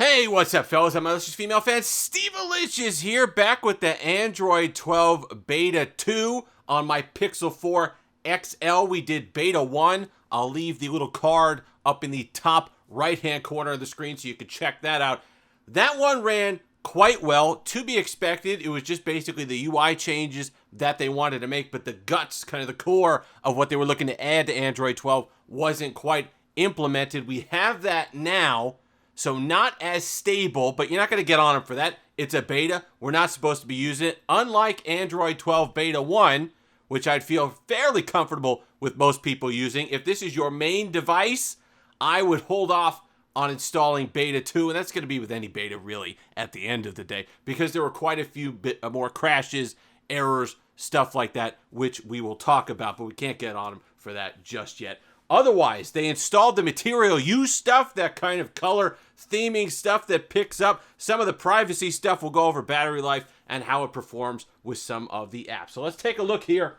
Hey, what's up, fellas? I'm Malicious Female Fan Steve Alicious here, back with the Android 12 Beta 2 on my Pixel 4 XL. We did Beta 1. I'll leave the little card up in the top right-hand corner of the screen so you can check that out. That one ran quite well, to be expected. It was just basically the UI changes that they wanted to make, but the guts, kind of the core of what they were looking to add to Android 12 wasn't quite implemented. We have that now. So not as stable, but you're not going to get on them for that. It's a beta. We're not supposed to be using it. Unlike Android 12 Beta 1, which I'd feel fairly comfortable with most people using. If this is your main device, I would hold off on installing Beta 2. And that's going to be with any beta, really, at the end of the day. Because there were quite a few more crashes, errors, stuff like that, which we will talk about. But we can't get on them for that just yet. Otherwise, they installed the Material You stuff, that kind of color theming stuff that picks up some of the privacy stuff. We'll go over battery life and how it performs with some of the apps. So let's take a look here.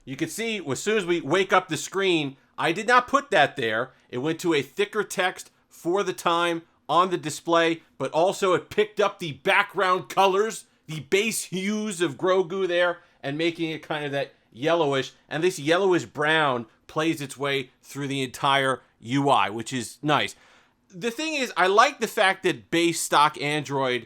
You can see as soon as we wake up the screen, I did not put that there. It went to a thicker text for the time on the display, but also it picked up the background colors, the base hues of Grogu there, and making it kind of that yellowish. And this yellowish brown plays its way through the entire UI, which is nice. The thing is, I like the fact that base stock Android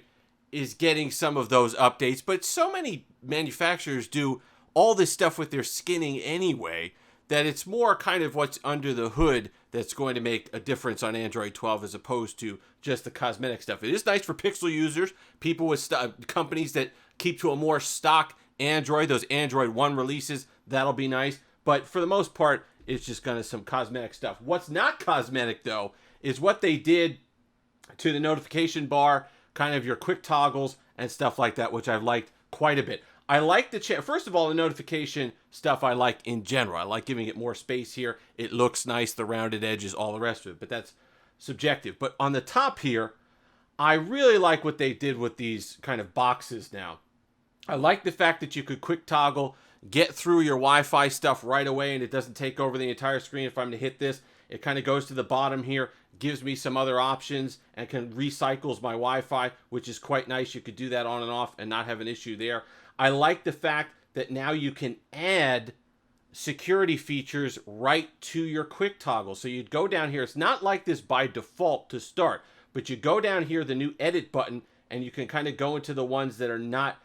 is getting some of those updates, but so many manufacturers do all this stuff with their skinning anyway, that it's more kind of what's under the hood that's going to make a difference on Android 12 as opposed to just the cosmetic stuff. It is nice for Pixel users, people with companies that keep to a more stock Android, those Android 1 releases, that'll be nice. But for the most part, it's just kind of some cosmetic stuff. What's not cosmetic, though, is what they did to the notification bar, kind of your quick toggles and stuff like that, which I've liked quite a bit. I like the first of all, the notification stuff I like in general. I like giving it more space here. It looks nice, the rounded edges, all the rest of it, but that's subjective. But on the top here, I really like what they did with these kind of boxes now. I like the fact that you could quick toggle, get through your Wi-Fi stuff right away, and it doesn't take over the entire screen. If I'm to hit this, it kind of goes to the bottom here, gives me some other options, and can recycles my Wi-Fi, which is quite nice. You could do that on and off and not have an issue there. I like the fact that now you can add security features right to your quick toggle. So you'd go down here. It's not like this by default to start, but you go down here, the new edit button, and you can kind of go into the ones that are not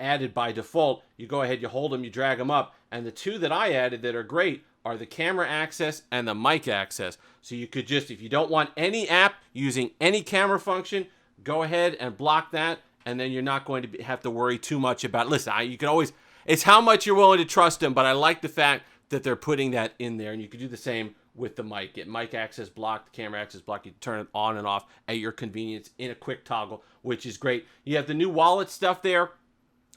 added by default. You go ahead, you hold them, you drag them up, and the two that I added that are great are the camera access and the mic access. So you could just, if you don't want any app using any camera function, go ahead and block that, and then you're not going to have to worry too much about, listen, you can always, it's how much you're willing to trust them, but I like the fact that they're putting that in there, and you can do the same with the mic. Get mic access blocked, camera access blocked. You turn it on and off at your convenience in a quick toggle, which is great. You have the new wallet stuff there.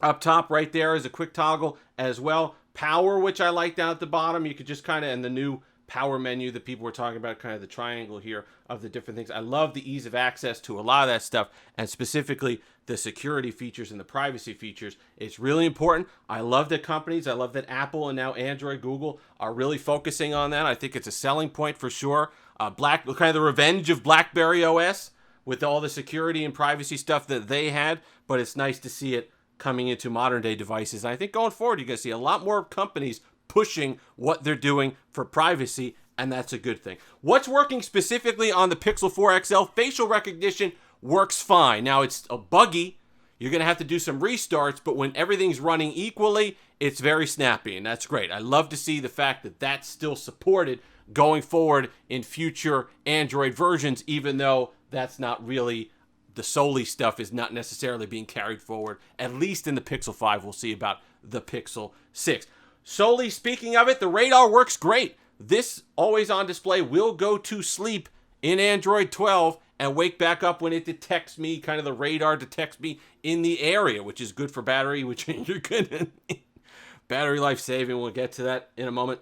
Up top right there is a quick toggle as well. Power, which I like down at the bottom. You could just kind of, and the new power menu that people were talking about, kind of the triangle here of the different things. I love the ease of access to a lot of that stuff, and specifically the security features and the privacy features. It's really important. I love that companies, I love that Apple and now Android, Google are really focusing on that. I think it's a selling point for sure. Kind of the revenge of BlackBerry OS with all the security and privacy stuff that they had, but it's nice to see it coming into modern day devices. And I think going forward, you're going to see a lot more companies pushing what they're doing for privacy, and that's a good thing. What's working specifically on the Pixel 4 XL? Facial recognition works fine. Now, it's a buggy. You're going to have to do some restarts, but when everything's running equally, it's very snappy, and that's great. I love to see the fact that that's still supported going forward in future Android versions, even though that's not really, the Soli stuff is not necessarily being carried forward, at least in the Pixel 5. We'll see about the Pixel 6. Soli, speaking of it, the radar works great. This always on display will go to sleep in Android 12 and wake back up when it detects me, kind of the radar detects me in the area, which is good for battery, which you're gonna need. Battery life saving, we'll get to that in a moment.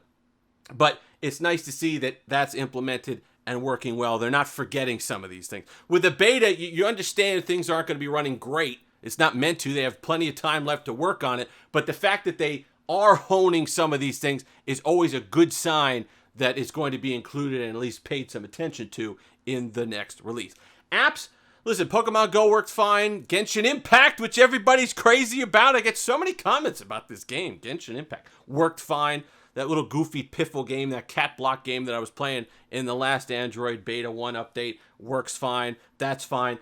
But it's nice to see that that's implemented and working well. They're not forgetting some of these things. With the beta, you understand things aren't going to be running great. It's not meant to. They have plenty of time left to work on it. But the fact that they are honing some of these things is always a good sign that it's going to be included and at least paid some attention to in the next release. Apps, listen, Pokemon Go worked fine. Genshin Impact, which everybody's crazy about. I get so many comments about this game. Genshin Impact worked fine. That little goofy piffle game, that cat block game that I was playing in the last Android Beta 1 update works fine. That's fine.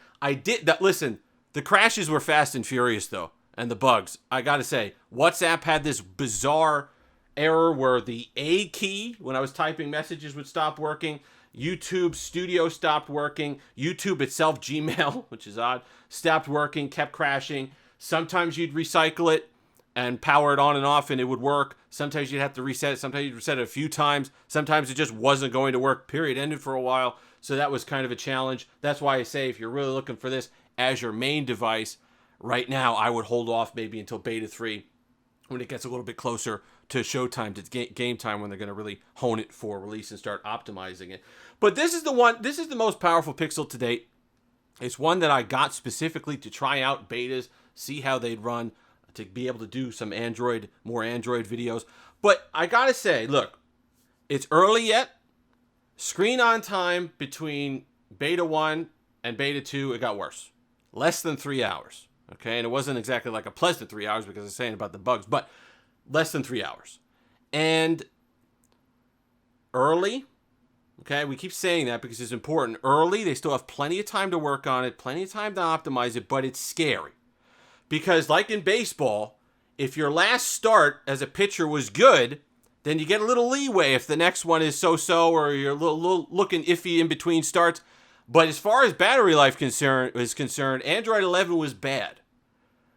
Listen, the crashes were fast and furious though, and the bugs. I gotta say, WhatsApp had this bizarre error where the A key, when I was typing messages, would stop working. YouTube Studio stopped working. YouTube itself, Gmail, which is odd, stopped working, kept crashing. Sometimes you'd recycle it and power it on and off and it would work. Sometimes you'd have to reset it. Sometimes you'd reset it a few times. Sometimes it just wasn't going to work, period. Ended for a while. So that was kind of a challenge. That's why I say if you're really looking for this as your main device, right now I would hold off maybe until Beta 3 when it gets a little bit closer to showtime, to game time, when they're going to really hone it for release and start optimizing it. But this is the most powerful Pixel to date. It's one that I got specifically to try out betas, see how they'd run, to be able to do some more Android videos. But I gotta say, look, it's early yet. Screen on time between Beta 1 and Beta 2, it got worse. Less than 3 hours. Okay, and it wasn't exactly like a pleasant 3 hours because I was saying about the bugs, but less than 3 hours. And early, okay, we keep saying that because it's important. Early, they still have plenty of time to work on it, plenty of time to optimize it, but it's scary. Because like in baseball, if your last start as a pitcher was good, then you get a little leeway if the next one is so-so or you're a little looking iffy in between starts. But as far as battery life is concerned, Android 11 was bad.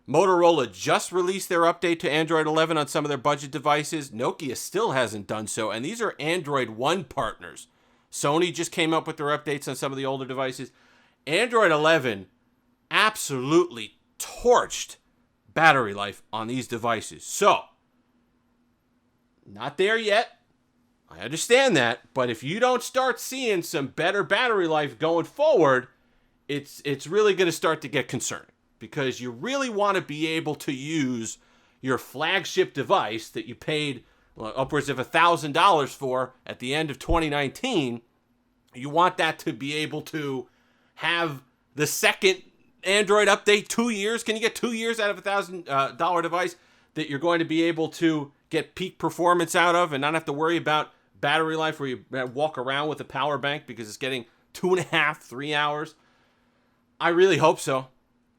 Motorola just released their update to Android 11 on some of their budget devices. Nokia still hasn't done so, and these are Android One partners. Sony just came up with their updates on some of the older devices. Android 11 absolutely torched battery life on these devices. So, not there yet. I understand that, but if you don't start seeing some better battery life going forward, it's really going to start to get concerning, because you really want to be able to use your flagship device that you paid upwards of $1,000 for at the end of 2019. You want that to be able to have the second Android update 2 years. Can you get 2 years out of $1,000 device that you're going to be able to get peak performance out of and not have to worry about battery life where you walk around with a power bank because it's getting 2.5, 3 hours? I really hope so.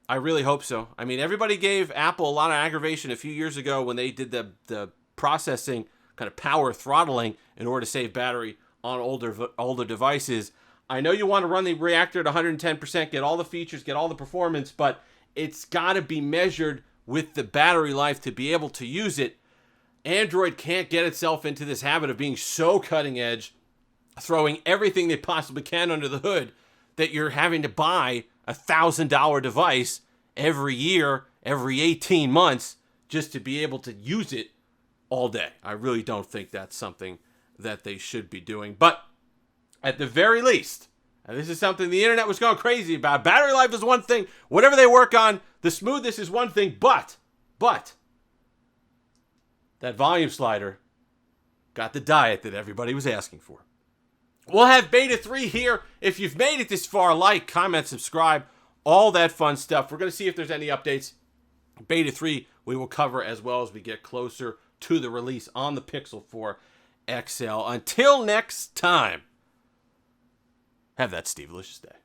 I really hope so. I mean, everybody gave Apple a lot of aggravation a few years ago when they did the processing kind of power throttling in order to save battery on older devices. I know you want to run the reactor at 110%, get all the features, get all the performance, but it's got to be measured with the battery life to be able to use it. Android can't get itself into this habit of being so cutting edge, throwing everything they possibly can under the hood, that you're having to buy a $1,000 device every year, every 18 months, just to be able to use it all day. I really don't think that's something that they should be doing. But at the very least, and this is something the internet was going crazy about, battery life is one thing, whatever they work on, the smoothness is one thing, but that volume slider got the diet that everybody was asking for. We'll have Beta 3 here. If you've made it this far, like, comment, subscribe, all that fun stuff. We're going to see if there's any updates. Beta 3 we will cover as well as we get closer to the release on the Pixel 4 XL. Until next time, have that Steve-licious day.